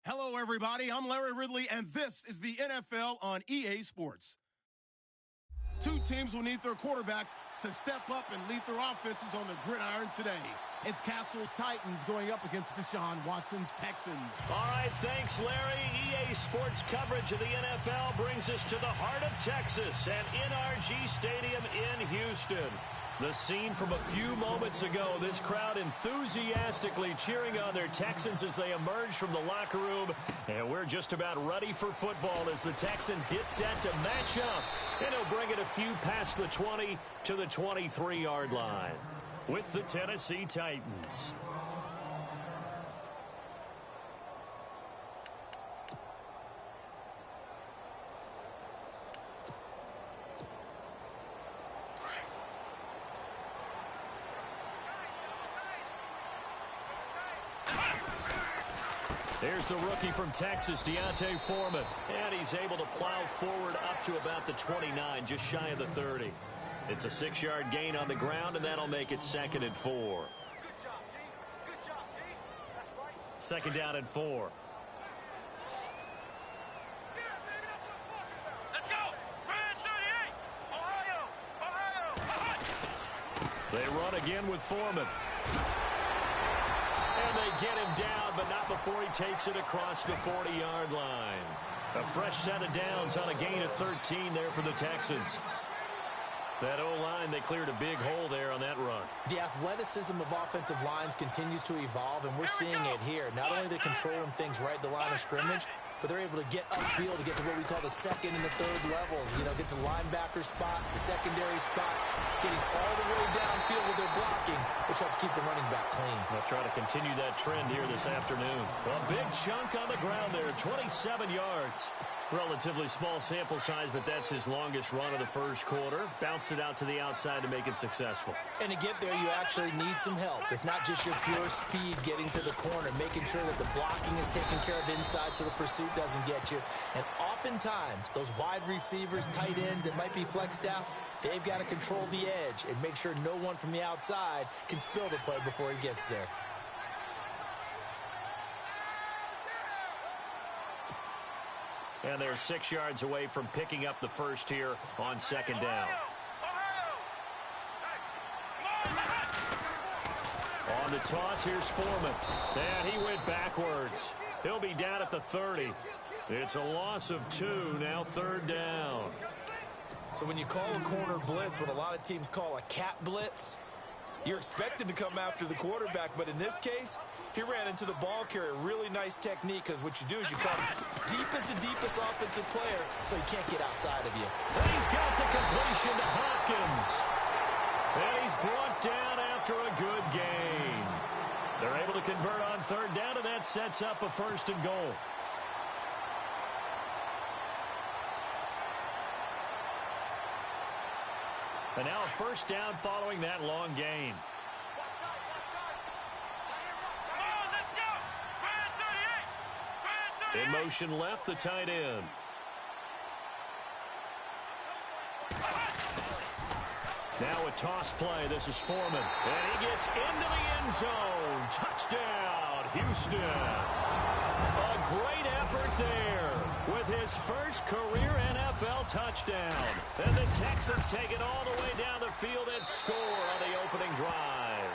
Hello, everybody. I'm Larry Ridley, and this is the NFL on EA Sports. Two teams will need their quarterbacks to step up and lead their offenses on the gridiron today. It's Castle's Titans going up against Deshaun Watson's Texans. All right, thanks, Larry. EA Sports coverage of the NFL brings us to the heart of Texas at NRG Stadium in Houston. The scene from a few moments ago, this crowd enthusiastically cheering on their Texans as they emerge from the locker room. And we're just about ready for football as the Texans get set to match up. And he'll bring it a few past the 20 to the 23-yard line with the Tennessee Titans. Here's the rookie from Texas, D'Onta Foreman. And he's able to plow forward up to about the 29, just shy of the 30. It's a 6-yard gain on the ground, and that'll make it 2nd and 4. Good job, D. Good job, D. That's right. 2nd down and 4. Let's go. Brand 38. Ohio. They run again with Foreman. And they get him down, but not before he takes it across the 40-yard line. A fresh set of downs on a gain of 13 there for the Texans. That O-line, they cleared a big hole there on that run. The athleticism of offensive lines continues to evolve, and we're seeing it here. Not only are they controlling things right at the line of scrimmage, but they're able to get upfield to get to what we call the second and the third levels. You know, get to linebacker spot, the secondary spot, getting all the way downfield with their blocking, which helps keep the running back clean. They'll try to continue that trend here this afternoon. A big chunk on the ground there, 27 yards. Relatively small sample size, but that's his longest run of the first quarter. Bounced it out to the outside to make it successful. And to get there, you actually need some help. It's not just your pure speed getting to the corner, making sure that the blocking is taken care of inside so the pursuit doesn't get you. And oftentimes, those wide receivers, tight ends that might be flexed out, they've got to control the edge and make sure no one from the outside can spill the play before he gets there. And they're 6 yards away from picking up the first here on 2nd down. On the toss, here's Foreman. And he went backwards. He'll be down at the 30. It's a loss of 2, now 3rd down. So when you call a corner blitz, what a lot of teams call a cat blitz, you're expected to come after the quarterback, but in this case, he ran into the ball carrier. Really nice technique, because what you do is you come deep as the deepest offensive player, so he can't get outside of you. And he's got the completion to Hopkins. And he's brought down after a good gain. They're able to convert on 3rd down, and that sets up a 1st and goal. And now a 1st down following that long gain. In motion left, the tight end. Now a toss play. This is Foreman. And he gets into the end zone. Touchdown, Houston. A great effort there with his first career NFL touchdown. And the Texans take it all the way down the field and score on the opening drive.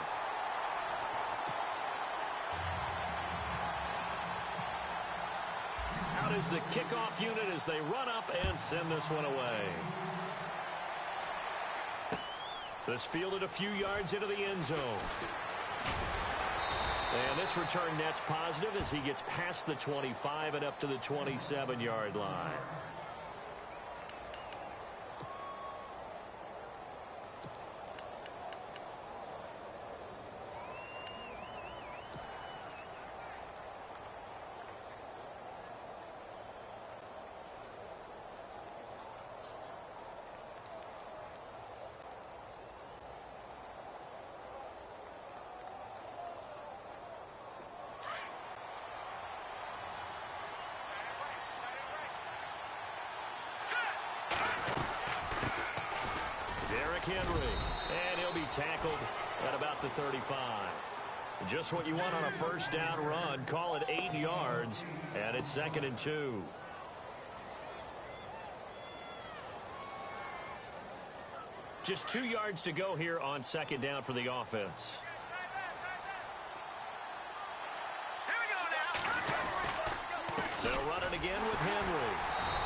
Out is the kickoff unit as they run up and send this one away. This fielded a few yards into the end zone. And this return net's positive as he gets past the 25 and up to the 27-yard line. Henry, and he'll be tackled at about the 35. Just what you want on a 1st down run. Call it 8 yards. And it's 2nd and 2. Just 2 yards to go here on 2nd down for the offense. They'll run it again with Henry.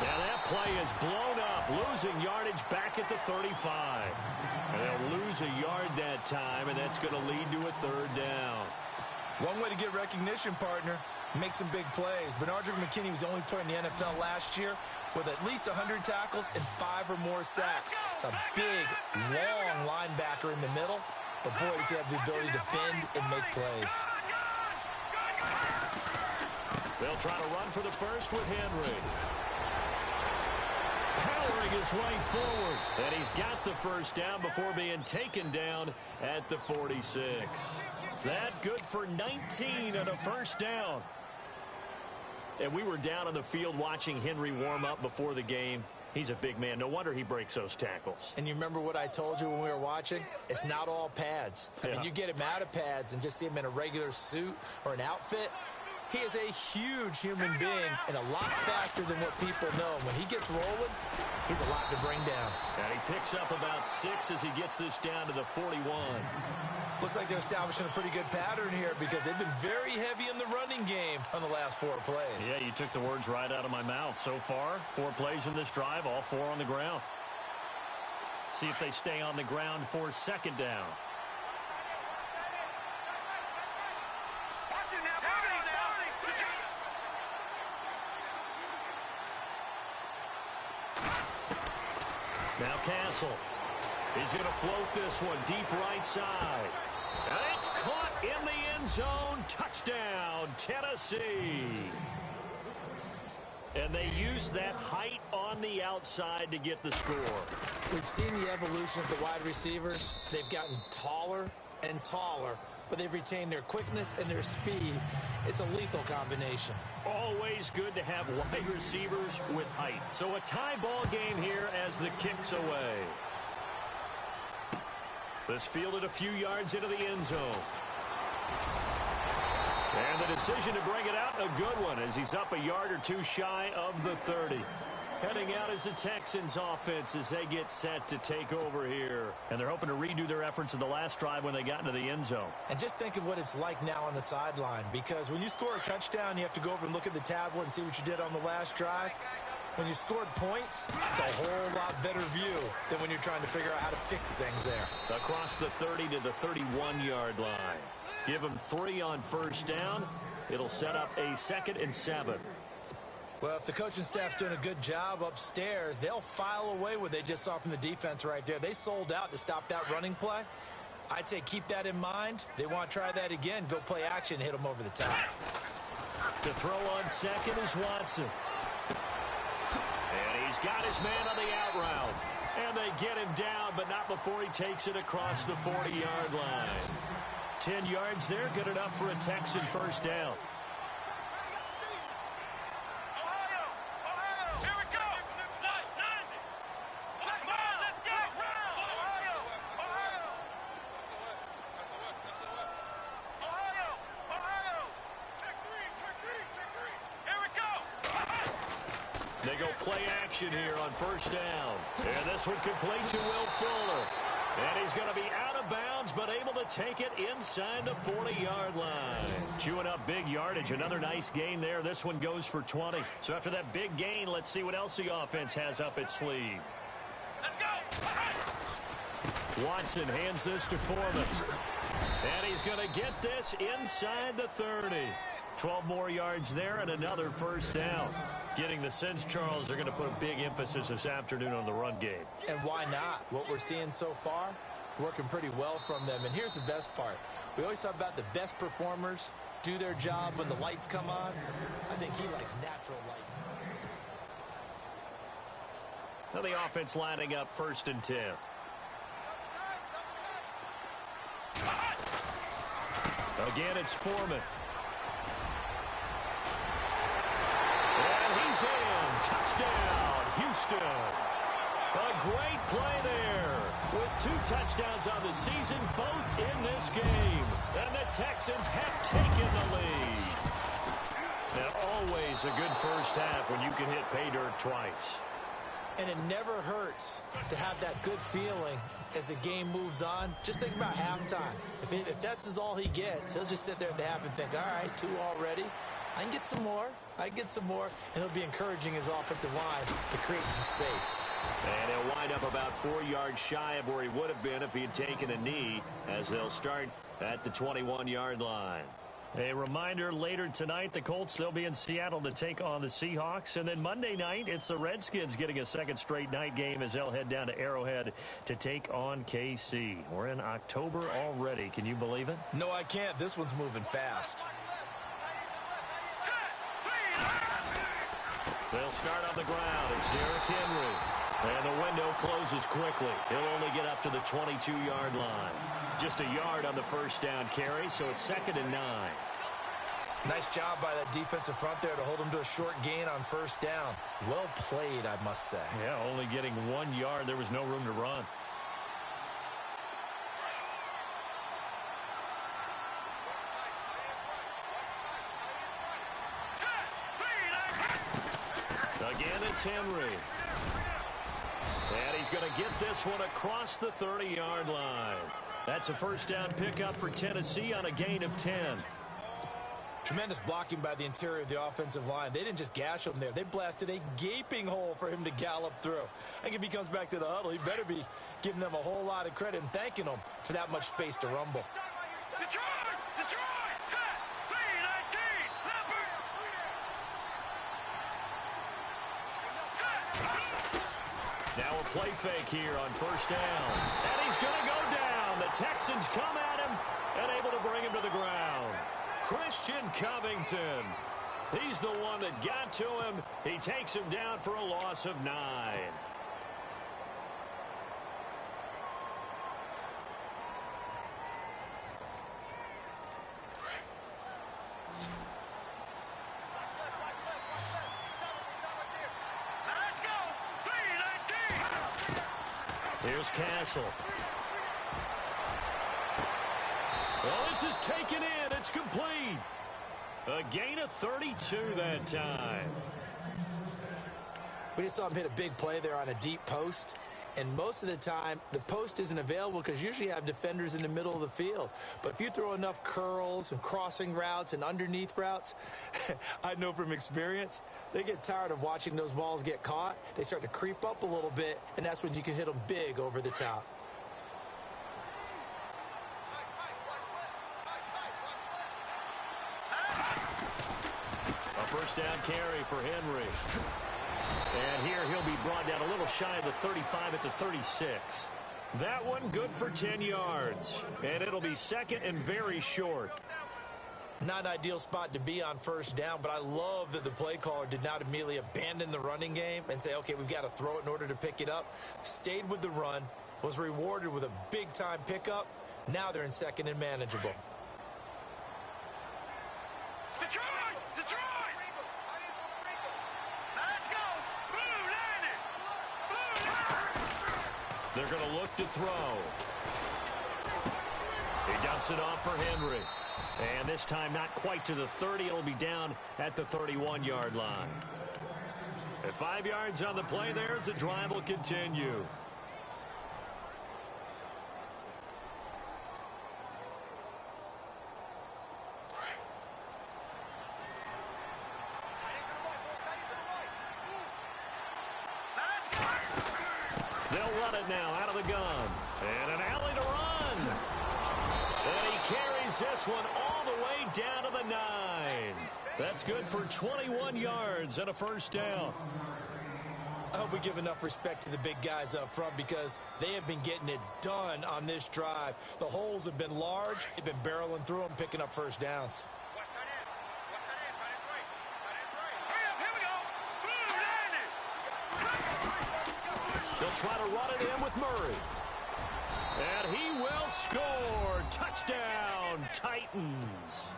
Now that play is blown up, losing yardage back at the 35. And they'll lose a yard that time, and that's going to lead to a 3rd down. One way to get recognition, partner, make some big plays. Bernard McKinney was the only player in the NFL last year with at least 100 tackles and 5 or more sacks. It's a big, long linebacker in the middle, but boy, does he have the ability to bend and make plays. They'll try to run for the first with Henry. Powering his way forward. And he's got the 1st down before being taken down at the 46. That good for 19 and a 1st down. And we were down on the field watching Henry warm up before the game. He's a big man. No wonder he breaks those tackles. And you remember what I told you when we were watching? It's not all pads. I mean, you get him out of pads and just see him in a regular suit or an outfit. He is a huge human being and a lot faster than what people know. When he gets rolling, he's a lot to bring down. And he picks up about 6 as he gets this down to the 41. Looks like they're establishing a pretty good pattern here because they've been very heavy in the running game on the last 4 plays. Yeah, you took the words right out of my mouth. So far, 4 plays in this drive, all 4 on the ground. See if they stay on the ground for 2nd down. Now Castle. He's going to float this one deep right side. And it's caught in the end zone. Touchdown, Tennessee. And they use that height on the outside to get the score. We've seen the evolution of the wide receivers. They've gotten taller and taller, but they've retained their quickness and their speed. It's a lethal combination. Always good to have wide receivers with height. So a tie ball game here as the kick's away. This fielded a few yards into the end zone. And the decision to bring it out, a good one, as he's up a yard or 2 shy of the 30. Heading out is the Texans offense as they get set to take over here. And they're hoping to redo their efforts in the last drive when they got into the end zone. And just think of what it's like now on the sideline, because when you score a touchdown, you have to go over and look at the tablet and see what you did on the last drive. When you scored points, it's a whole lot better view than when you're trying to figure out how to fix things there. Across the 30 to the 31-yard line. Give them 3 on 1st down. It'll set up a 2nd and 7. Well, if the coaching staff's doing a good job upstairs, they'll file away what they just saw from the defense right there. They sold out to stop that running play. I'd say keep that in mind. They want to try that again. Go play action, hit them over the top. To throw on 2nd is Watson. And he's got his man on the out route. And they get him down, but not before he takes it across the 40-yard line. 10 yards there, good enough for a Texan 1st down. They go play action here on 1st down. And this one complete to Will Fuller. And he's going to be out of bounds, but able to take it inside the 40-yard line. Chewing up big yardage. Another nice gain there. This one goes for 20. So after that big gain, let's see what else the offense has up its sleeve. Watson hands this to Foreman. And he's going to get this inside the 30. 12 more yards there and another 1st down. Getting the sense, Charles, they're going to put a big emphasis this afternoon on the run game. And why not? What we're seeing so far is working pretty well from them. And here's the best part. We always talk about the best performers do their job when the lights come on. I think he likes natural light. Now the offense lining up 1st and 10. Again, it's Foreman. He's in. Touchdown, Houston. A great play there. With 2 touchdowns on the season, both in this game. And the Texans have taken the lead. Now, always a good first half when you can hit pay dirt twice. And it never hurts to have that good feeling as the game moves on. Just think about halftime. If that's all he gets, he'll just sit there at the half and think, all right, 2 already. I can get some more. I can get some more. And he'll be encouraging his offensive line to create some space. And he'll wind up about 4 yards shy of where he would have been if he had taken a knee, as they'll start at the 21-yard line. A reminder, later tonight, the Colts, they'll be in Seattle to take on the Seahawks. And then Monday night, it's the Redskins getting a second straight night game as they'll head down to Arrowhead to take on KC. We're in October already. Can you believe it? No, I can't. This one's moving fast. They'll start on the ground. It's Derrick Henry. And the window closes quickly. He'll only get up to the 22-yard line. Just a yard on the first down carry, so it's 2nd and 9. Nice job by that defensive front there to hold him to a short gain on first down. Well played, I must say. Yeah, only getting 1 yard. There was no room to run. Again, it's Henry. And he's going to get this one across the 30-yard line. That's a first down pickup for Tennessee on a gain of 10. Tremendous blocking by the interior of the offensive line. They didn't just gash him there. They blasted a gaping hole for him to gallop through. I think if he comes back to the huddle, he better be giving them a whole lot of credit and thanking them for that much space to rumble. Now a play fake here on first down. And he's going to go down. The Texans come at him and able to bring him to the ground. Christian Covington. He's the one that got to him. He takes him down for a loss of 9. Here's Castle. Well, this is taken in. It's complete. A gain of 32 that time. We just saw him hit a big play there on a deep post. And most of the time, the post isn't available because usually you have defenders in the middle of the field. But if you throw enough curls and crossing routes and underneath routes, I know from experience, they get tired of watching those balls get caught. They start to creep up a little bit, and that's when you can hit them big over the top. A first down carry for Henry. And here he'll be brought down a little shy of the 35 at the 36. That one good for 10 yards. And it'll be second and very short. Not an ideal spot to be on first down, but I love that the play caller did not immediately abandon the running game and say, okay, we've got to throw it in order to pick it up. Stayed with the run, was rewarded with a big-time pickup. Now they're in second and manageable. They're going to look to throw. He dumps it off for Henry. And this time not quite to the 30. It'll be down at the 31-yard line. At 5 yards on the play there, the drive will continue. They'll run it now out of the gun. And an alley to run. And he carries this one all the way down to the 9. That's good for 21 yards and a first down. I hope we give enough respect to the big guys up front because they have been getting it done on this drive. The holes have been large. They've been barreling through them, picking up first downs. They'll try to run it in with Murray. And he will score. Touchdown, Titans.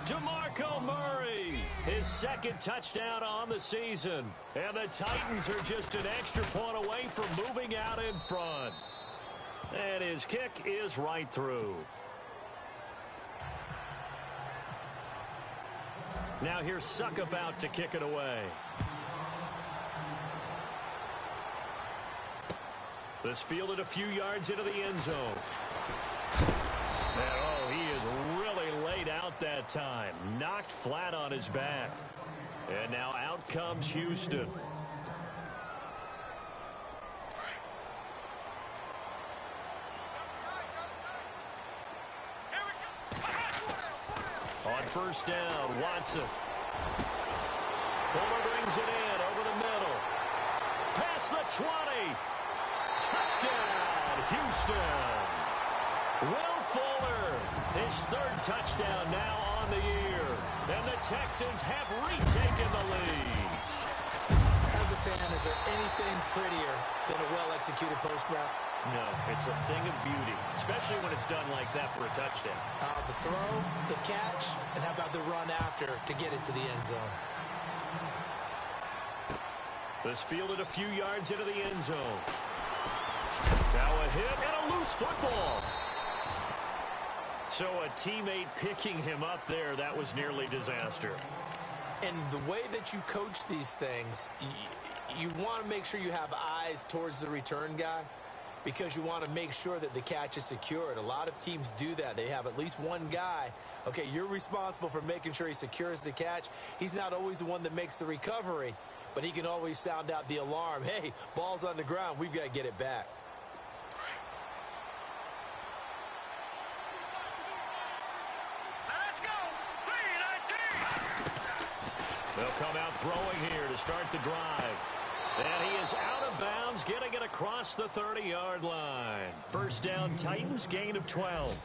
DeMarco Murray, his second touchdown on the season. And the Titans are just an extra point away from moving out in front. And his kick is right through. Now here's Suckup out to kick it away. This fielded a few yards into the end zone. And, oh, he is really laid out that time. Knocked flat on his back. And now out comes Houston. On first down, Watson. Fuller brings it in over the middle. Past the 20. Touchdown, Houston. Will Fuller, his third touchdown now on the year. And the Texans have retaken the lead. As a fan, is there anything prettier than a well-executed post route? No, it's a thing of beauty, especially when it's done like that for a touchdown. The throw, the catch, and how about the run after to get it to the end zone? This fielded a few yards into the end zone. Now a hit and a loose football. So a teammate picking him up there, that was nearly disaster. And the way that you coach these things, you want to make sure you have eyes towards the return guy because you want to make sure that the catch is secured. A lot of teams do that. They have at least one guy. Okay, you're responsible for making sure he secures the catch. He's not always the one that makes the recovery, but he can always sound out the alarm. Hey, ball's on the ground. We've got to get it back. They'll come out throwing here to start the drive. And he is out of bounds, getting it across the 30-yard line. First down, Titans, gain of 12.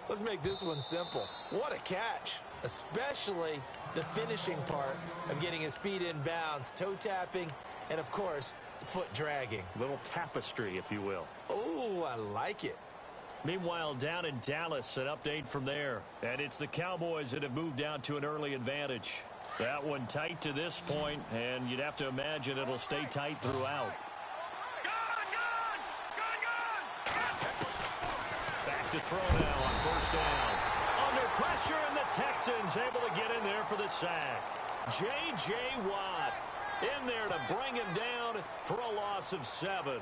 Let's make this one simple. What a catch, especially the finishing part of getting his feet in bounds, toe tapping, and, of course, foot dragging. Little tapestry, if you will. Oh, I like it. Meanwhile, down in Dallas, an update from there. And it's the Cowboys that have moved out to an early advantage. That one tight to this point, and you'd have to imagine it'll stay tight throughout. Back to throw now on first down. Under pressure, and the Texans able to get in there for the sack. J.J. Watt in there to bring him down for a loss of 7.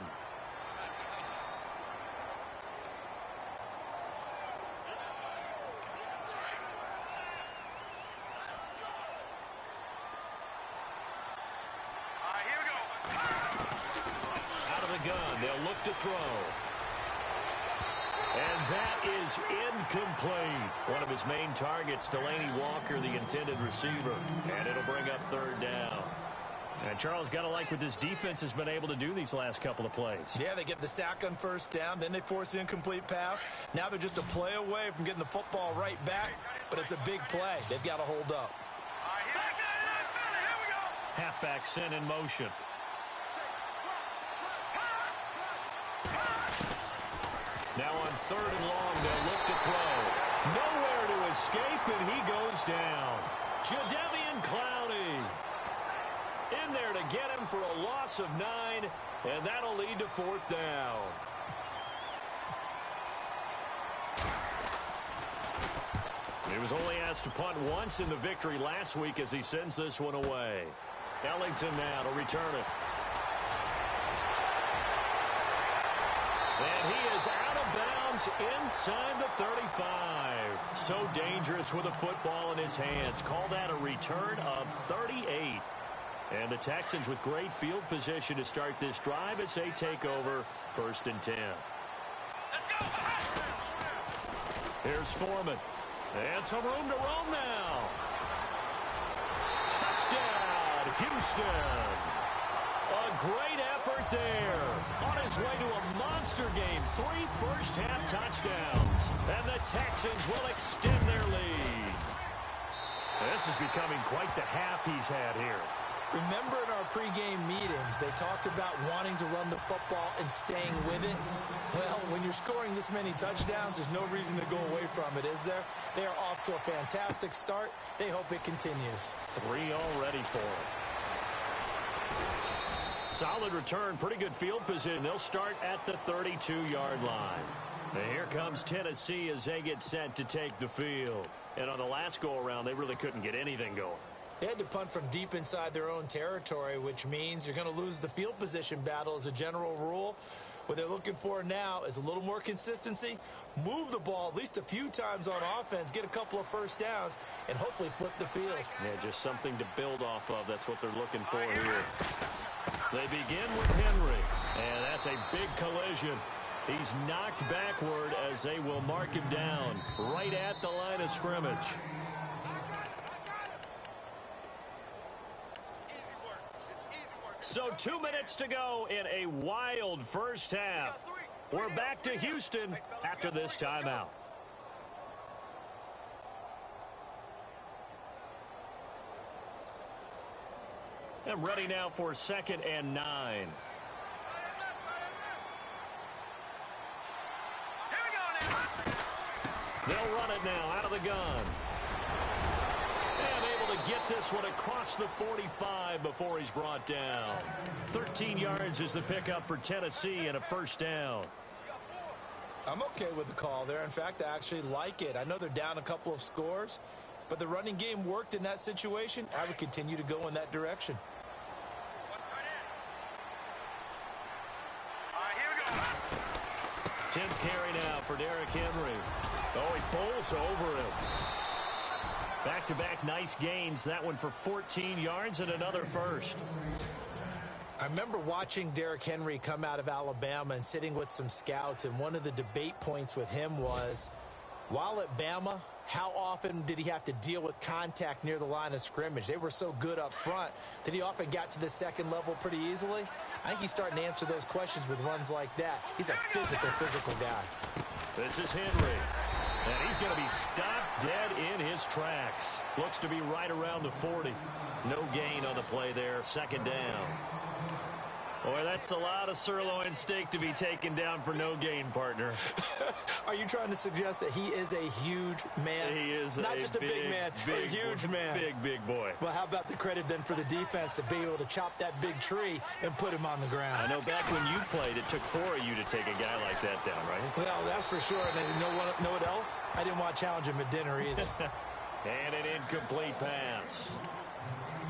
They'll look to throw. And that is incomplete. One of his main targets, Delanie Walker, the intended receiver. And it'll bring up third down. And Charles, got to like what this defense has been able to do these last couple of plays. Yeah, they get the sack on first down, then they force the incomplete pass. Now they're just a play away from getting the football right back, but it's a big play. They've got to hold up. Halfback sent in motion. Now on third and long, they'll look to throw. Nowhere to escape, and he goes down. Jadeveon Clowney in there to get him for a loss of 9, and that'll lead to fourth down. He was only asked to punt once in the victory last week as he sends this one away. Ellington now to return it. And he is out of bounds inside the 35. So dangerous with a football in his hands. Call that a return of 38. And the Texans with great field position to start this drive as they take over first and 10. Here's Foreman. And some room to roam now. Touchdown, Houston. A great effort there. On his way to a monster game. 3 first-half touchdowns. And the Texans will extend their lead. This is becoming quite the half he's had here. Remember in our pregame meetings, they talked about wanting to run the football and staying with it? Well, when you're scoring this many touchdowns, there's no reason to go away from it, is there? They are off to a fantastic start. They hope it continues. 3 already for them. Solid return, pretty good field position. They'll start at the 32-yard line. And here comes Tennessee as they get set to take the field. And on the last go-around, they really couldn't get anything going. They had to punt from deep inside their own territory, which means you're going to lose the field position battle as a general rule. What they're looking for now is a little more consistency, move the ball at least a few times on offense, get a couple of first downs, and hopefully flip the field. Yeah, just something to build off of. That's what they're looking for here. They begin with Henry, and that's a big collision. He's knocked backward as they will mark him down right at the line of scrimmage. So 2 minutes to go in a wild first half. We're back to Houston after this timeout. I'm ready now for 2nd and 9. They'll run it now out of the gun. And able to get this one across the 45 before he's brought down. 13 yards is the pickup for Tennessee and a first down. I'm okay with the call there. In fact, I actually like it. I know they're down a couple of scores, but the running game worked in that situation. I would continue to go in that direction. All right, here we go. 10th carry now for Derrick Henry. Oh, he pulls over him. Back-to-back nice gains. That one for 14 yards and another first. I remember watching Derrick Henry come out of Alabama and sitting with some scouts, and one of the debate points with him was, while at Bama, how often did he have to deal with contact near the line of scrimmage? They were so good up front that he often got to the second level pretty easily. I think he's starting to answer those questions with runs like that. He's a physical guy. This is Henry. And he's going to be stopped dead in his tracks. Looks to be right around the 40. No gain on the play there. 2nd down. Boy, that's a lot of sirloin steak to be taken down for no gain, partner. Are you trying to suggest that he is a huge man? He is not just a big man, a huge man. Big boy. Well, how about the credit then for the defense to be able to chop that big tree and put him on the ground? I know back when you played, it took 4 of you to take a guy like that down, right? Well, that's for sure. And you know what else? I didn't want to challenge him at dinner either. And an incomplete pass.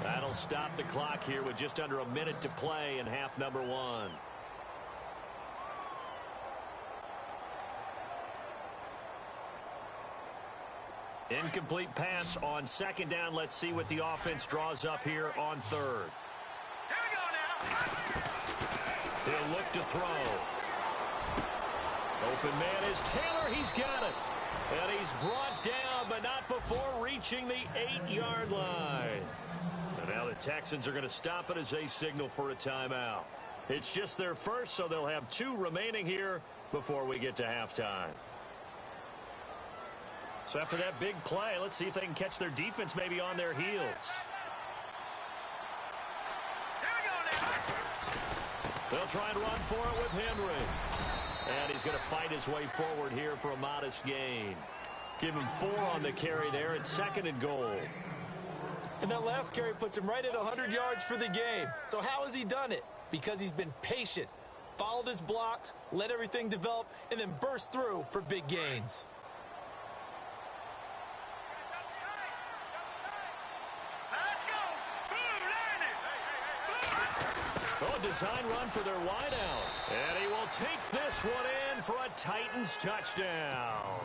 That'll stop the clock here with just under a minute to play in half number 1. Incomplete pass on 2nd down. Let's see what the offense draws up here on 3rd. Here we go now. He'll look to throw. Open man is Taylor. He's got it. And he's brought down, but not before reaching the 8-yard line. And now the Texans are going to stop it as they signal for a timeout. It's just their first, so they'll have 2 remaining here before we get to halftime. So after that big play, let's see if they can catch their defense maybe on their heels. Here we go now. They'll try and run for it with Henry. And he's going to fight his way forward here for a modest gain. Give him 4 on the carry there. It's 2nd and goal. And that last carry puts him right at 100 yards for the game. So how has he done it? Because he's been patient, followed his blocks, let everything develop, and then burst through for big gains. Let's go. Boom, line it. Oh, design run for their wideout. And he will take this one in for a Titans touchdown.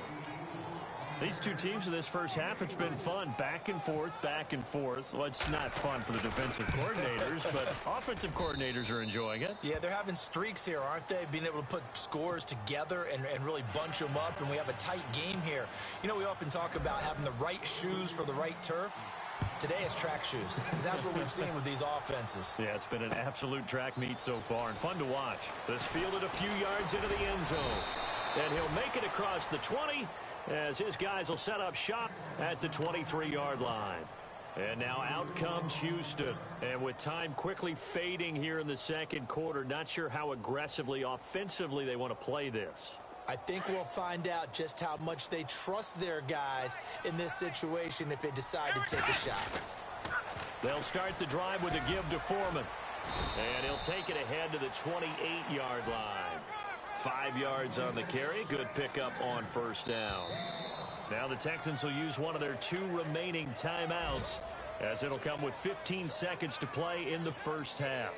These two teams in this first half, it's been fun. Back and forth, back and forth. Well, it's not fun for the defensive coordinators, but offensive coordinators are enjoying it. Yeah, they're having streaks here, aren't they? Being able to put scores together and really bunch them up, and we have a tight game here. You know, we often talk about having the right shoes for the right turf. Today it's track shoes. That's what we've seen with these offenses. Yeah, it's been an absolute track meet so far and fun to watch. This fielded a few yards into the end zone. And he'll make it across the 20 as his guys will set up shop at the 23-yard line. And now out comes Houston. And with time quickly fading here in the second quarter, not sure how aggressively, offensively they want to play this. I think we'll find out just how much they trust their guys in this situation if they decide to take a shot. They'll start the drive with a give to Foreman. And he'll take it ahead to the 28-yard line. 5 yards on the carry. Good pickup on first down. Now the Texans will use one of their 2 remaining timeouts, as it'll come with 15 seconds to play in the first half.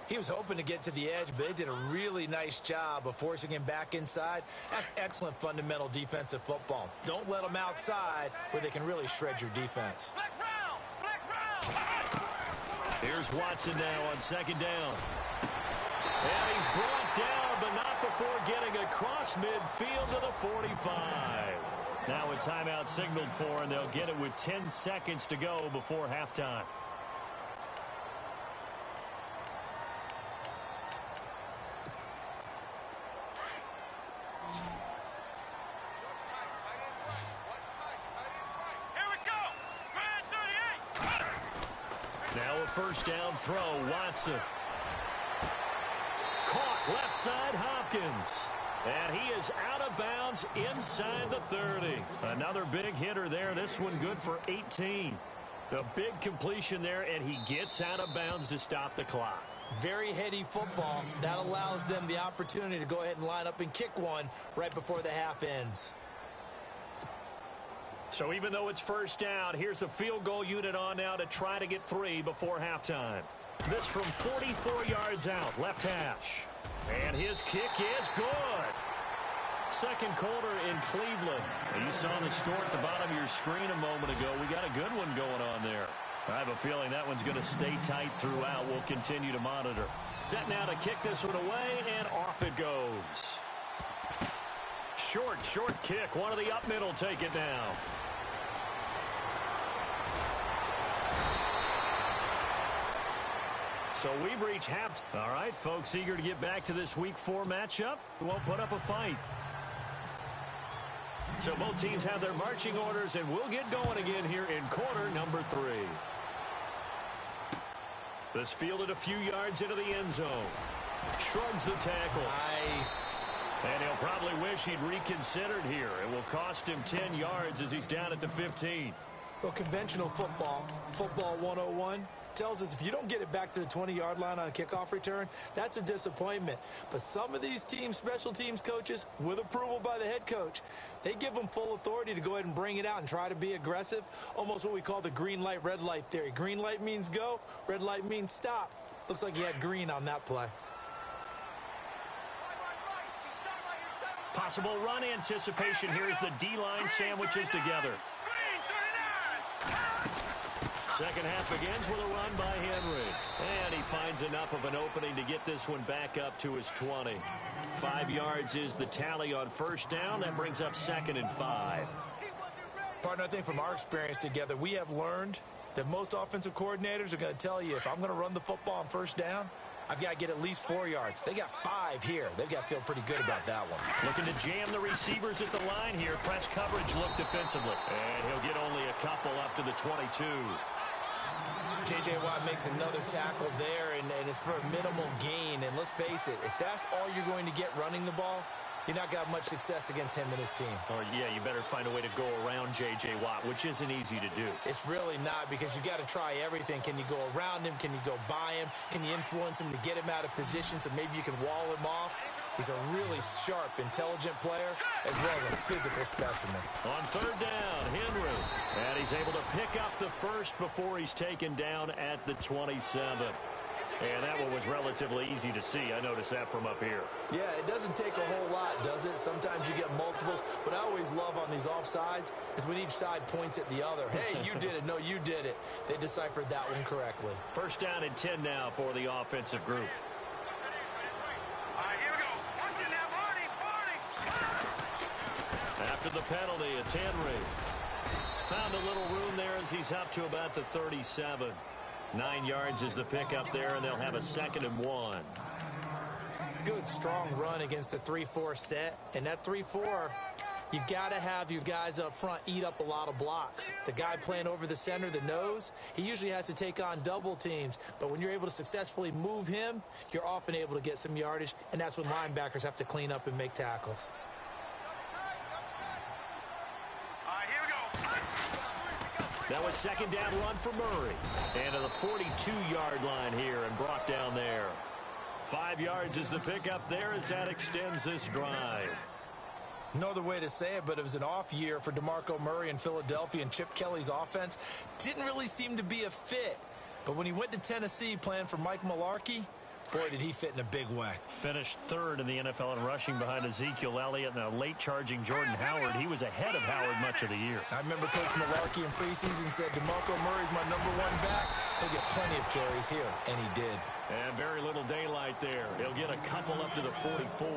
He was hoping to get to the edge, but they did a really nice job of forcing him back inside. That's excellent fundamental defensive football. Don't let them outside where they can really shred your defense. Here's Watson now on second down. And he's brought down, but not before getting across midfield to the 45. Now a timeout signaled for, and they'll get it with 10 seconds to go before halftime. Now a first down throw, Watson. Caught left side, Hopkins. And he is out of bounds inside the 30. Another big hitter there. This one good for 18. A big completion there, and he gets out of bounds to stop the clock. Very heady football. That allows them the opportunity to go ahead and line up and kick one right before the half ends. So even though it's first down, here's the field goal unit on now to try to get 3 before halftime. This from 44 yards out, left hash. And his kick is good. Second quarter in Cleveland. You saw the score at the bottom of your screen a moment ago. We got a good one going on there. I have a feeling that one's going to stay tight throughout. We'll continue to monitor. Set now to kick this one away, and off it goes. Short kick. One of the up middle take it now. So we've reached half. All right, folks, eager to get back to this Week 4 matchup. We won't put up a fight. So both teams have their marching orders, and we'll get going again here in quarter number 3. This fielded a few yards into the end zone. Shrugs the tackle. Nice. And he'll probably wish he'd reconsidered here. It will cost him 10 yards as he's down at the 15. Well, conventional football 101, tells us if you don't get it back to the 20-yard line on a kickoff return, that's a disappointment. But some of these teams, special teams coaches, with approval by the head coach, they give them full authority to go ahead and bring it out and try to be aggressive, almost what we call the green light, red light theory. Green light means go, red light means stop. Looks like he had green on that play. Possible run anticipation here as the D-line sandwiches together. Second half begins with a run by Henry. And he finds enough of an opening to get this one back up to his 20. 5 yards is the tally on first down. That brings up 2nd and 5. Partner, I think from our experience together, we have learned that most offensive coordinators are going to tell you, if I'm going to run the football on first down, I've got to get at least 4 yards. They got 5 here. They've got to feel pretty good about that one. Looking to jam the receivers at the line here. Press coverage look defensively. And he'll get only a couple up to the 22. J.J. Watt makes another tackle there, and it's for a minimal gain. And let's face it, if that's all you're going to get running the ball, you're not going to have much success against him and his team. Or, yeah, you better find a way to go around J.J. Watt, which isn't easy to do. It's really not, because you got to try everything. Can you go around him? Can you go by him? Can you influence him to get him out of position so maybe you can wall him off? He's a really sharp, intelligent player, as well as a physical specimen. On third down, Henry. And he's able to pick up the first before he's taken down at the 27. And that one was relatively easy to see. I noticed that from up here. Yeah, it doesn't take a whole lot, does it? Sometimes you get multiples. What I always love on these offsides is when each side points at the other. Hey, you did it. No, you did it. They deciphered that one correctly. First down and 10 now for the offensive group. After the penalty, it's Henry. Found a little room there as he's up to about the 37. 9 yards is the pickup there, and they'll have a 2nd and 1. Good, strong run against the 3-4 set. And that 3-4, you've got to have your guys up front eat up a lot of blocks. The guy playing over the center, the nose, he usually has to take on double teams. But when you're able to successfully move him, you're often able to get some yardage, and that's when linebackers have to clean up and make tackles. That was 2nd down run for Murray. And to the 42-yard line here and brought down there. 5 yards is the pickup there as that extends this drive. No other way to say it, but it was an off year for DeMarco Murray in Philadelphia, and Chip Kelly's offense didn't really seem to be a fit. But when he went to Tennessee playing for Mike Mularkey, boy, did he fit in a big way. Finished third in the NFL in rushing behind Ezekiel Elliott and a late-charging Jordan Howard. He was ahead of Howard much of the year. I remember Coach Mularkey in preseason said, DeMarco Murray's my #1 back. He'll get plenty of carries here, and he did. And very little daylight there. He'll get a couple up to the 44.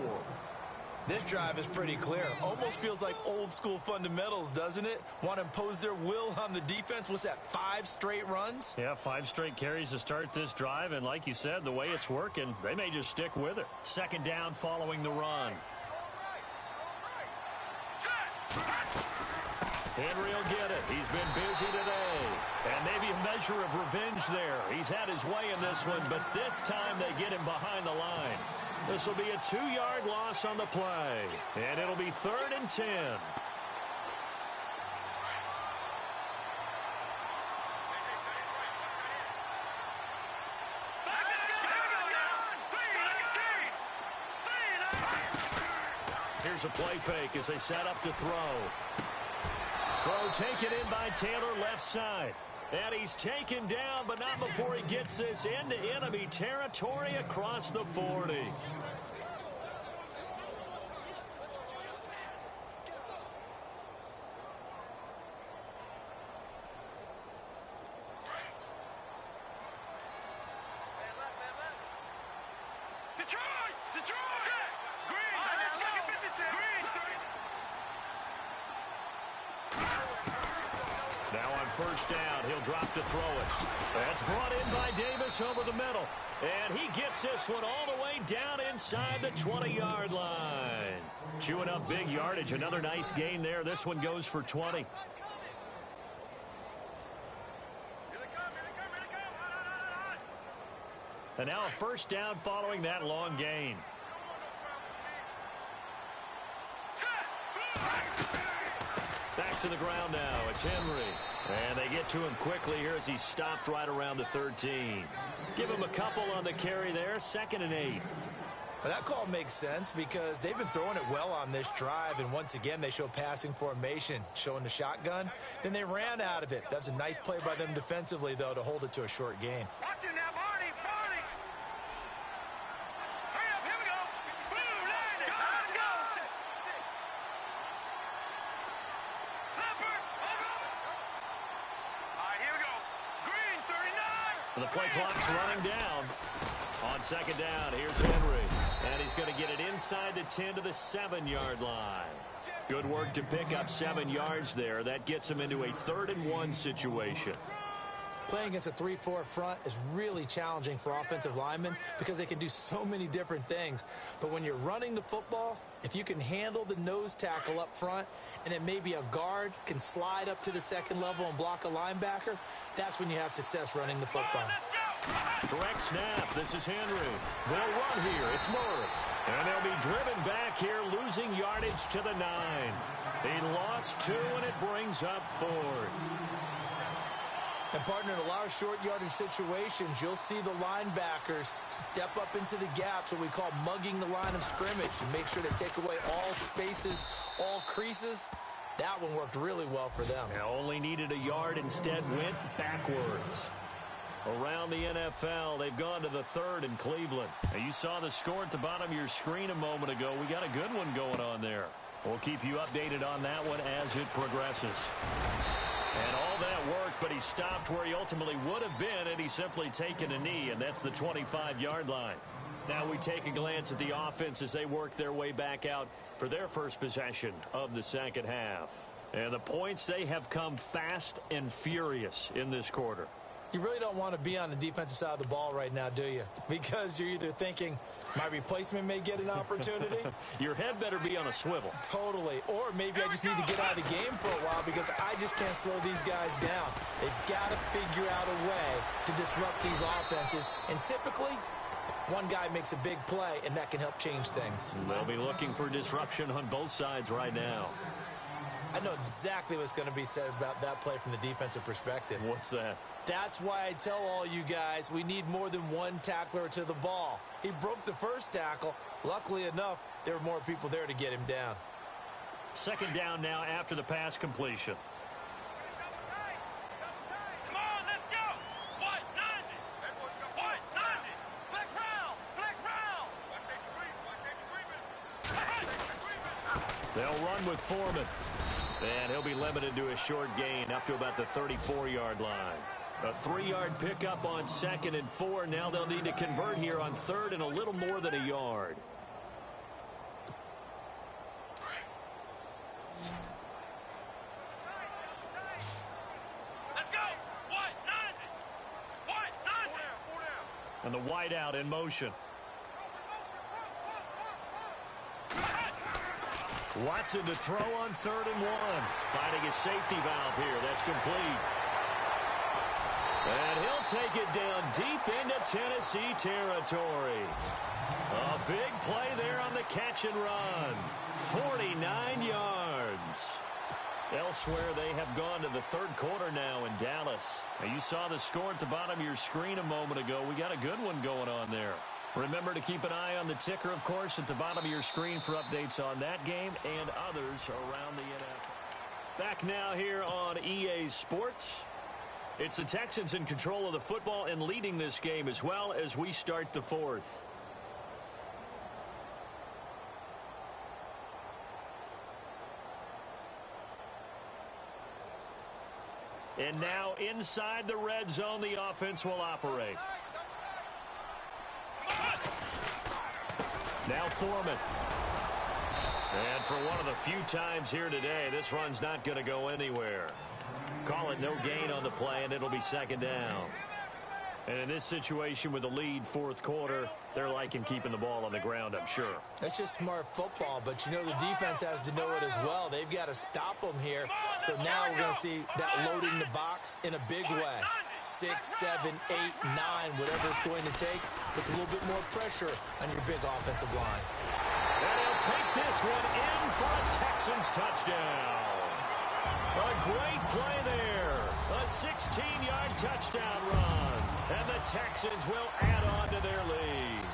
This drive is pretty clear. Almost feels like old school fundamentals, doesn't it? Want to impose their will on the defense. What's that, 5 straight runs? Yeah, 5 straight carries to start this drive. And like you said, the way it's working, they may just stick with it. Second down following the run. Henry will get it. He's been busy today. And maybe a measure of revenge there. He's had his way in this one, but this time they get him behind the line. This will be a 2-yard loss on the play. And it'll be 3rd and 10. Here's a play fake as they set up to throw. Throw taken in by Taylor left side. And he's taken down, but not before he gets this into enemy territory across the 40. First down, he'll drop to throw it. That's brought in by Davis over the middle. And he gets this one all the way down inside the 20-yard line. Chewing up big yardage. Another nice gain there. This one goes for 20. And now a first down following that long gain. Back to the ground now. It's Henry. And they get to him quickly here as he stopped right around the 13. Give him a couple on the carry there. 2nd and 8. Well, that call makes sense because they've been throwing it well on this drive. And once again, they show passing formation, showing the shotgun. Then they ran out of it. That's a nice play by them defensively, though, to hold it to a short gain. Watch him now, Barney. Hurry up, here we go. Boom, landed. Let's go. The play clock's running down. On 2nd down, here's Henry. And he's going to get it inside the 10 to the 7-yard line. Good work to pick up 7 yards there. That gets him into a 3rd and 1 situation. Playing against a 3-4 front is really challenging for offensive linemen because they can do so many different things. But when you're running the football, if you can handle the nose tackle up front and then maybe a guard can slide up to the 2nd level and block a linebacker, that's when you have success running the football. Direct snap. This is Henry. They'll run here. It's Murray. And they'll be driven back here, losing yardage to the 9. They lost 2, and it brings up 4th. And, partner, in a lot of short yardage situations, you'll see the linebackers step up into the gaps, what we call mugging the line of scrimmage, to make sure they take away all spaces, all creases. That one worked really well for them. They only needed a yard, instead went backwards. Around the NFL, they've gone to the 3rd in Cleveland. Now, you saw the score at the bottom of your screen a moment ago. We got a good one going on there. We'll keep you updated on that one as it progresses. And all that worked, but he stopped where he ultimately would have been, and he's simply taken a knee, and that's the 25-yard line. Now we take a glance at the offense as they work their way back out for their first possession of the 2nd half. And the points, they have come fast and furious in this quarter. You really don't want to be on the defensive side of the ball right now, do you? Because you're either thinking, my replacement may get an opportunity. Your head better be on a swivel. Totally. Or maybe I just need to get out of the game for a while because I just can't slow these guys down. They've got to figure out a way to disrupt these offenses. And typically, one guy makes a big play, and that can help change things. They'll be looking for disruption on both sides right now. I know exactly what's going to be said about that play from the defensive perspective. What's that? That's why I tell all you guys we need more than one tackler to the ball. He broke the first tackle. Luckily enough, there were more people there to get him down. Second down now after the pass completion. Come on, let's go. What? 90. What? 90. Flex round. Flex round. They'll run with Foreman. And he'll be limited to a short gain up to about the 34-yard line. A 3-yard pickup on 2nd and 4. Now they'll need to convert here on 3rd and a little more than a yard. Let's go. What? 90. What? 90. And the wideout in motion. Watson to throw on 3rd and 1. Finding a safety valve here. That's complete. And he'll take it down deep into Tennessee territory. A big play there on the catch and run. 49 yards. Elsewhere, they have gone to the 3rd quarter now in Dallas. Now, you saw the score at the bottom of your screen a moment ago. We got a good one going on there. Remember to keep an eye on the ticker, of course, at the bottom of your screen for updates on that game and others around the NFL. Back now here on EA Sports. It's the Texans in control of the football and leading this game as well as we start the 4th. And now inside the red zone, the offense will operate. Now Foreman. And for one of the few times here today, this run's not going to go anywhere. Call it no gain on the play, and it'll be 2nd down. And in this situation with the lead 4th quarter, they're liking keeping the ball on the ground, I'm sure. That's just smart football, but you know the defense has to know it as well. They've got to stop them here. So now we're going to see that loading the box in a big way. 6, 7, 8, 9, whatever it's going to take. Puts a little bit more pressure on your big offensive line. And he'll take this one in for a Texans touchdown. A great play there. A 16-yard touchdown run. And the Texans will add on to their lead.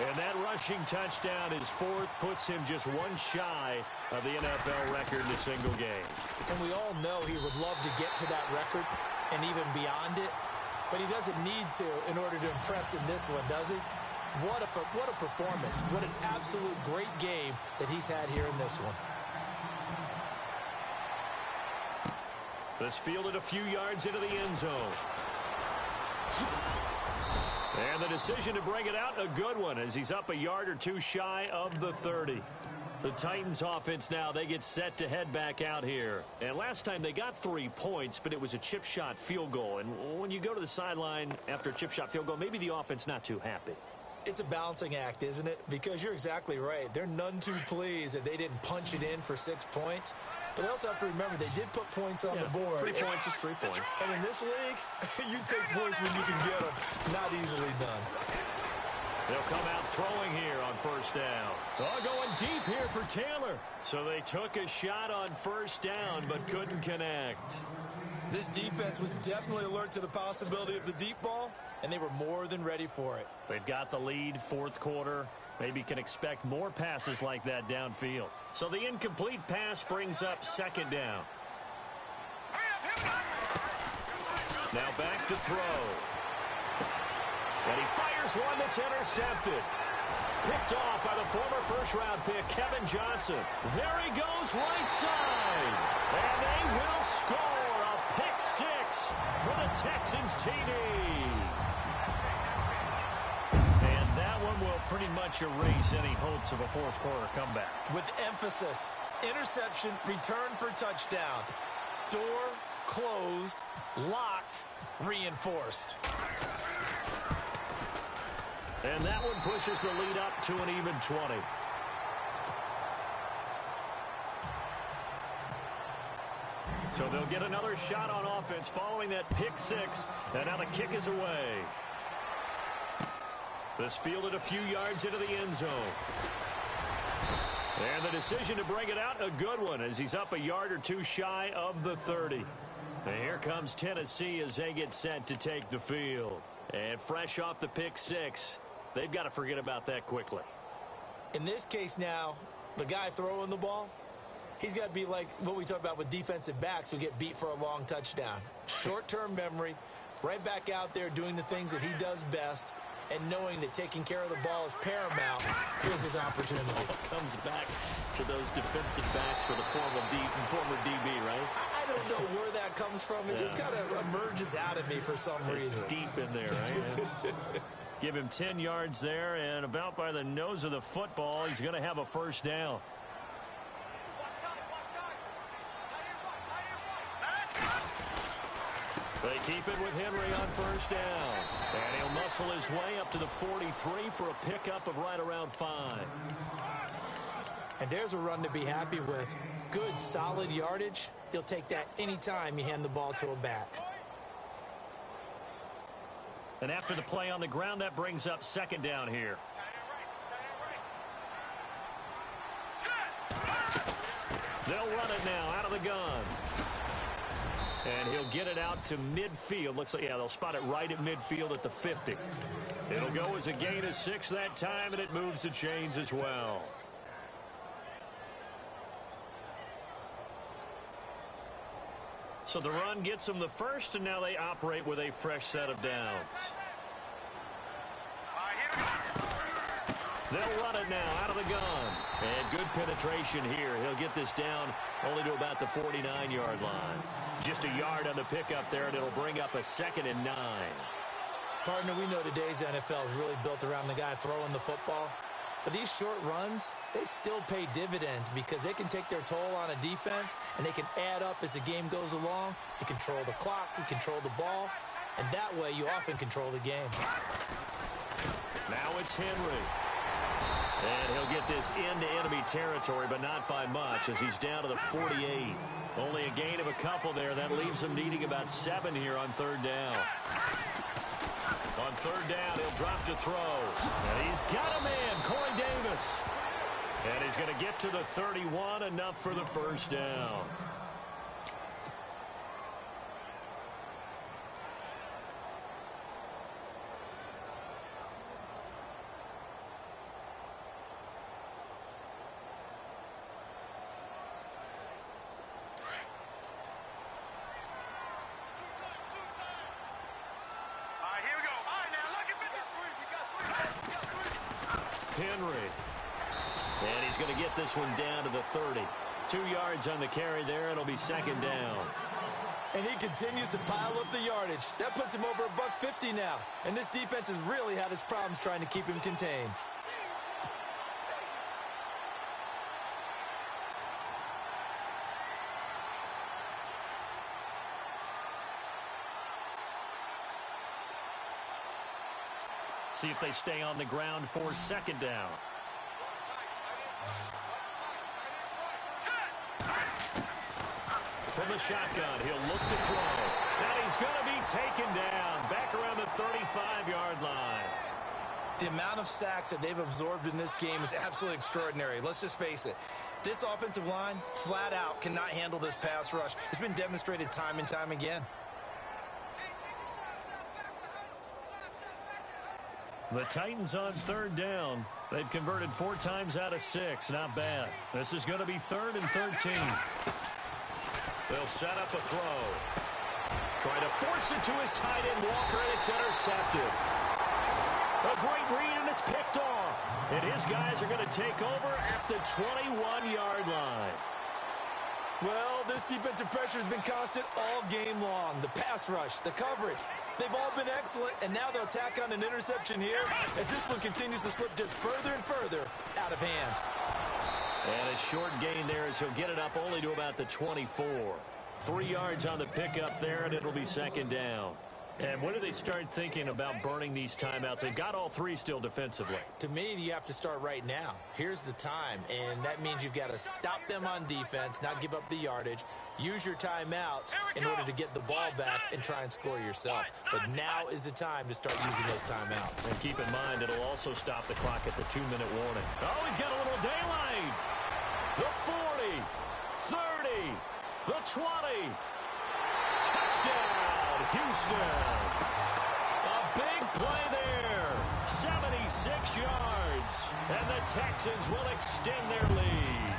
And that rushing touchdown, his 4th, puts him just one shy of the NFL record in a single game. And we all know he would love to get to that record and even beyond it. But he doesn't need to in order to impress in this one, does he? What a performance. What an absolute great game that he's had here in this one. This fielded a few yards into the end zone. And the decision to bring it out, a good one, as he's up a yard or two shy of the 30. The Titans offense now, they get set to head back out here. And last time they got 3 points, but it was a chip shot field goal. And when you go to the sideline after a chip shot field goal, maybe the offense not too happy. It's a balancing act, isn't it? Because you're exactly right. They're none too pleased that they didn't punch it in for 6 points. But they also have to remember they did put points on the board. 3 points is 3 points. And in this league, you take points when you can get them. Not easily done. They'll come out throwing here on 1st down. Oh, going deep here for Taylor. So they took a shot on 1st down but couldn't connect. This defense was definitely alert to the possibility of the deep ball, and they were more than ready for it. They've got the lead 4th quarter. Maybe can expect more passes like that downfield. So the incomplete pass brings up 2nd down. Now back to throw. And he fires one that's intercepted. Picked off by the former first-round pick, Kevin Johnson. There he goes right side. And they will score a pick 6 for the Texans TD. And that one will pretty much erase any hopes of a 4th quarter comeback. With emphasis, interception, return for touchdown. Door closed, locked, reinforced. And that one pushes the lead up to an even 20. So they'll get another shot on offense following that pick 6. And now the kick is away. This fielded a few yards into the end zone. And the decision to bring it out, a good one, as he's up a yard or two shy of the 30. And here comes Tennessee as they get set to take the field. And fresh off the pick six, they've got to forget about that quickly. In this case now, the guy throwing the ball, he's got to be like what we talk about with defensive backs who get beat for a long touchdown. Short-term memory, right back out there doing the things that he does best, and knowing that taking care of the ball is paramount. Here's his opportunity. Comes back to those defensive backs for the former DB, right? I don't know where that comes from. It just kind of emerges out of me for some reason. It's deep in there, right? Give him 10 yards there, and about by the nose of the football, he's going to have a first down. They keep it with Henry on first down. And he'll muscle his way up to the 43 for a pickup of right around 5. And there's a run to be happy with. Good, solid yardage. He'll take that anytime you hand the ball to a back. And after the play on the ground, that brings up second down here. They'll run it now out of the gun. And he'll get it out to midfield. Looks like, yeah, they'll spot it right at midfield at the 50. It'll go as a gain of 6 that time, and it moves the chains as well. So the run gets them the first, and now they operate with a fresh set of downs. They'll run it now out of the gun. And good penetration here. He'll get this down only to about the 49-yard line. Just a yard on the pickup there, and it'll bring up a 2nd and 9. Partner, we know today's NFL is really built around the guy throwing the football. But these short runs, they still pay dividends because they can take their toll on a defense, and they can add up as the game goes along. You control the clock, you control the ball, and that way you often control the game. Now it's Henry. And he'll get this into enemy territory, but not by much, as he's down to the 48. Only a gain of a couple there. That leaves him needing about 7 here on third down. On third down, he'll drop to throw. And he's got a man, Corey Davis. And he's going to get to the 31, enough for the first down. Henry. And he's going to get this one down to the 30. 2 yards on the carry there. It'll be second down. And he continues to pile up the yardage. That puts him over $150 now. And this defense has really had its problems trying to keep him contained. See if they stay on the ground for second down. From the shotgun, he'll look to throw. And he's going to be taken down back around the 35-yard line. The amount of sacks that they've absorbed in this game is absolutely extraordinary. Let's just face it. This offensive line, flat out, cannot handle this pass rush. It's been demonstrated time and time again. The Titans on third down. They've converted 4 times out of 6. Not bad. This is going to be 3rd and 13. They'll set up a throw. Try to force it to his tight end, Walker, and it's intercepted. A great read, and it's picked off. And his guys are going to take over at the 21-yard line. Well, this defensive pressure has been constant all game long. The pass rush, the coverage, they've all been excellent, and now they'll tack on an interception here as this one continues to slip just further and further out of hand. And a short gain there as he'll get it up only to about the 24. 3 yards on the pickup there, and it'll be second down. And when do they start thinking about burning these timeouts? They've got all three still defensively. To me, you have to start right now. Here's the time, and that means you've got to stop them on defense, not give up the yardage, use your timeouts in order to get the ball back and try and score yourself. But now is the time to start using those timeouts. And keep in mind, it'll also stop the clock at the 2-minute warning. Oh, he's got a little daylight. The 40, 30, the 20. Touchdown, Houston. A big play there. 76 yards. And the Texans will extend their lead.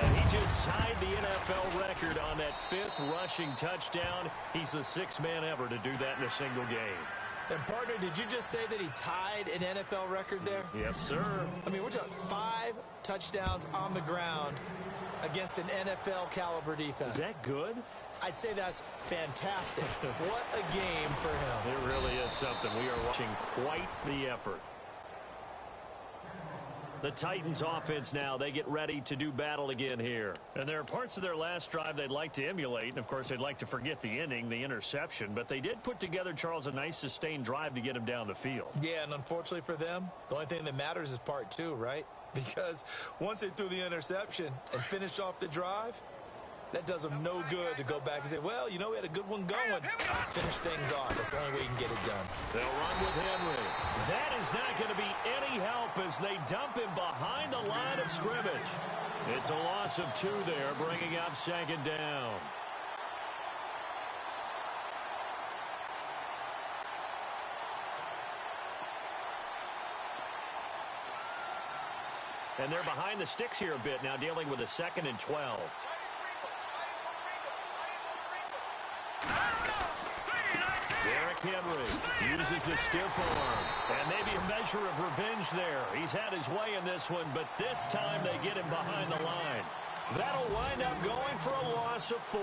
And he just tied the NFL record on that 5th rushing touchdown. He's the 6th man ever to do that in a single game. And, partner, did you just say that he tied an NFL record there? Yes, sir. I mean, we're talking 5 touchdowns on the ground against an NFL-caliber defense. Is that good? I'd say that's fantastic. What a game for him. It really is something. We are watching quite the effort. The Titans offense now, they get ready to do battle again here. And there are parts of their last drive they'd like to emulate. And, of course, they'd like to forget the inning, the interception. But they did put together, Charles, a nice sustained drive to get him down the field. Yeah, and unfortunately for them, the only thing that matters is part 2, right? Because once they threw the interception and finished off the drive, that does them no good to go back and say, well, you know, we had a good one going. Finish things off. That's the only way you can get it done. They'll run with Henry. That is not going to be any help as they dump him behind the line of scrimmage. It's a loss of 2 there, bringing up 2nd down. And they're behind the sticks here a bit now, dealing with a 2nd and 12. Henry uses the stiff arm, and maybe a measure of revenge there. He's had his way in this one, but this time they get him behind the line. That'll wind up going for a loss of 4.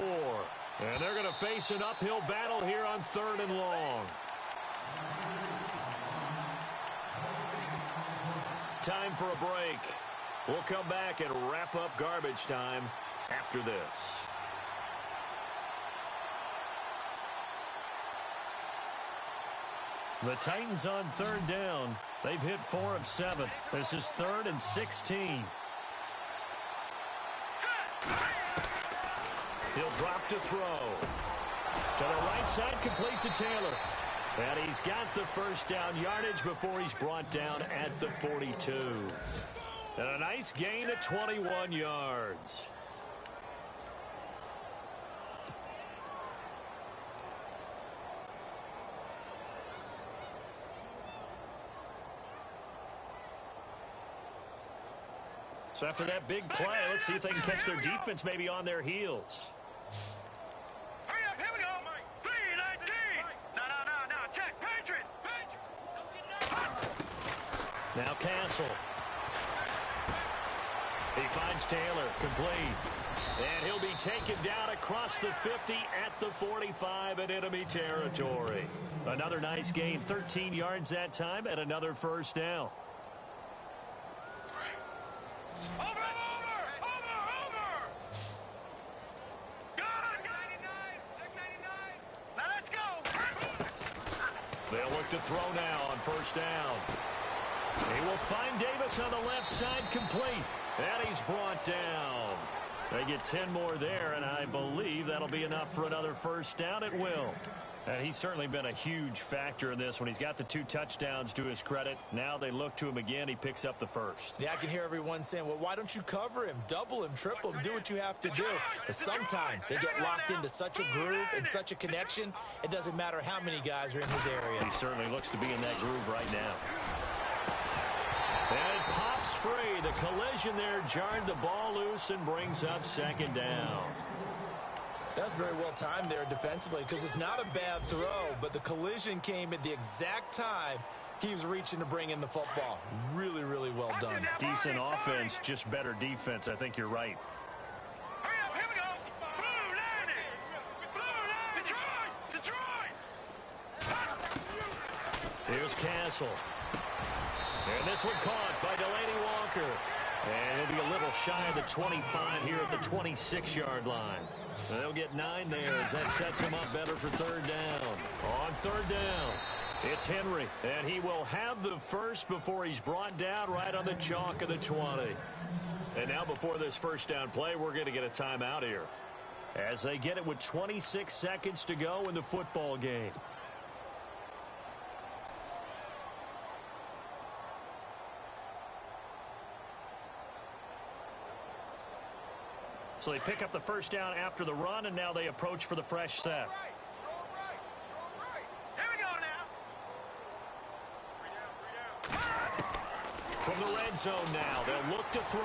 And they're going to face an uphill battle here on 3rd and long. Time for a break. We'll come back and wrap up garbage time after this. The Titans on 3rd down. They've hit 4 of 7. This is 3rd and 16. He'll drop to throw. To the right side, complete to Taylor. And he's got the first down yardage before he's brought down at the 42. And a nice gain of 21 yards. So after that big play, let's see if they can catch their defense maybe on their heels. Hurry up, here we go. 3-19. No, check. Patriot. Now Castle. He finds Taylor, complete. And he'll be taken down across the 50 at the 45 in enemy territory. Another nice gain, 13 yards that time, and another first down. Over! Got it! 99! Now let's go! They'll look to throw now on first down. He will find Davis on the left side, complete. And he's brought down. They get 10 more there, and I believe that'll be enough for another first down. It will. And he's certainly been a huge factor in this when he's got the 2 touchdowns to his credit. Now they look to him again. He picks up the first. Yeah, I can hear everyone saying, well, why don't you cover him, double him, triple him, do what you have to do. But sometimes they get locked into such a groove and such a connection, it doesn't matter how many guys are in his area. He certainly looks to be in that groove right now. And it pops free. The collision there jarred the ball loose and brings up 2nd down. That's very well timed there defensively because it's not a bad throw, but the collision came at the exact time he was reaching to bring in the football. Really, really well done. Decent offense, just better defense. I think you're right. Hurry up, here we go! Blue 90! Detroit! Here's Castle. And this one caught by Delaney Walker. And he'll be a little shy of the 25 here at the 26-yard line. They'll get 9 there as that sets him up better for 3rd down. third down. It's Henry, and he will have the first before he's brought down right on the chalk of the 20. And now before this first down play, we're going to get a timeout here, as they get it with 26 seconds to go in the football game. So they pick up the first down after the run, and now they approach for the fresh set. Here we go now. From the red zone now, they'll look to throw.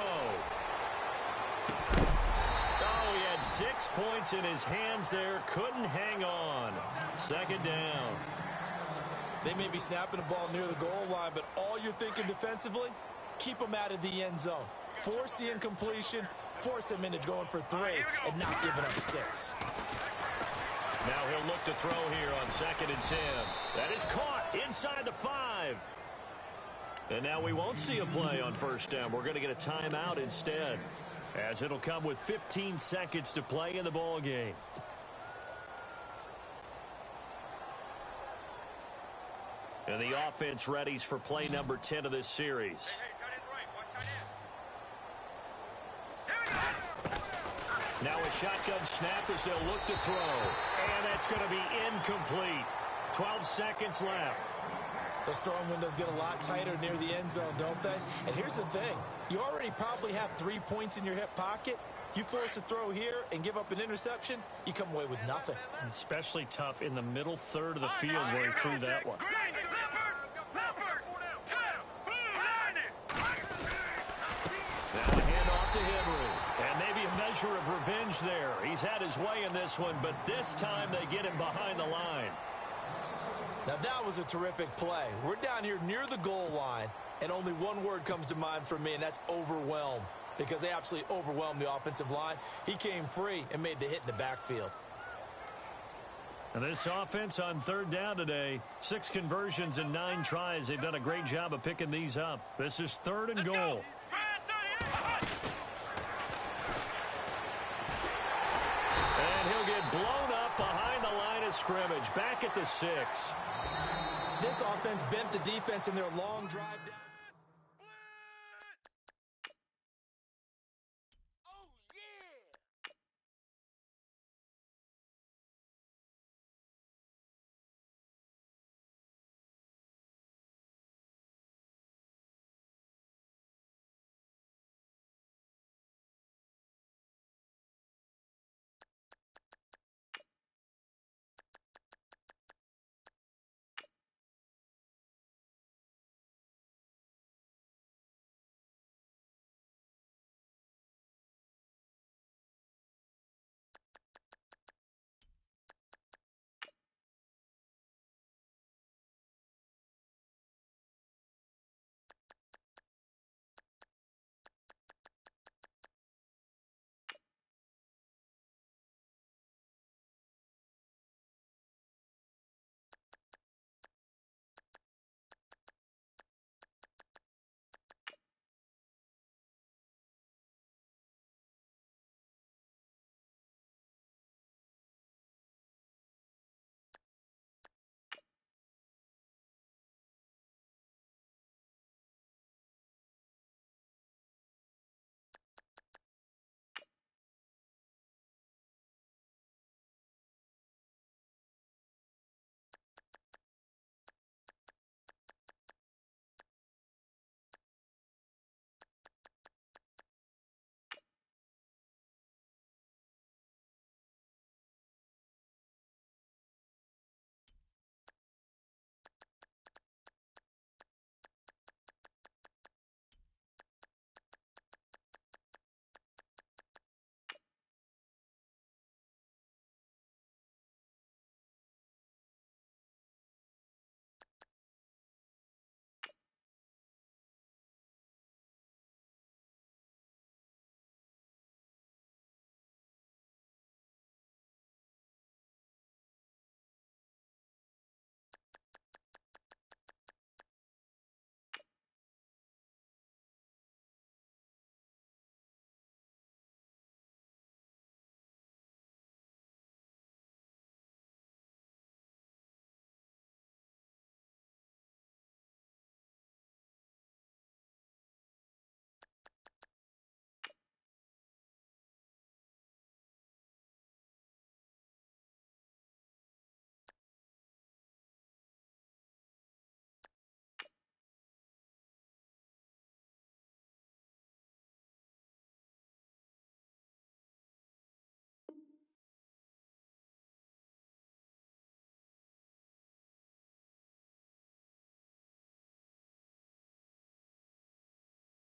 Oh, he had 6 points in his hands there. Couldn't hang on. Second down. They may be snapping the ball near the goal line, but all you're thinking defensively, keep them out of the end zone. Force the incompletion, force them into going for 3, and not giving up 6. Now he'll look to throw here on 2nd and 10. That is caught inside the 5. And now we won't see a play on first down. We're going to get a timeout instead, as it'll come with 15 seconds to play in the ball game. And the offense readies for play number 10 of this series. Hey, tight end's right. Watch tight end. Now a shotgun snap as they'll look to throw. And that's going to be incomplete. 12 seconds left. Those throwing windows get a lot tighter near the end zone, don't they? And here's the thing. You already probably have 3 points in your hip pocket. You force a throw here and give up an interception, you come away with nothing. Especially tough in the middle third of the field where he threw that one. Now a handoff to Henry. And maybe a measure of revenge there. He's had his way in this one, but this time they get him behind the line. Now that was a terrific play. We're down here near the goal line, and only one word comes to mind for me, and that's overwhelmed, because they absolutely overwhelmed the offensive line. He came free and made the hit in the backfield. And this offense on third down today, 6 conversions and 9 tries. They've done a great job of picking these up. This is 3rd and goal. And he'll get blown up behind the line of scrimmage, back at the 6. This offense bent the defense in their long drive down.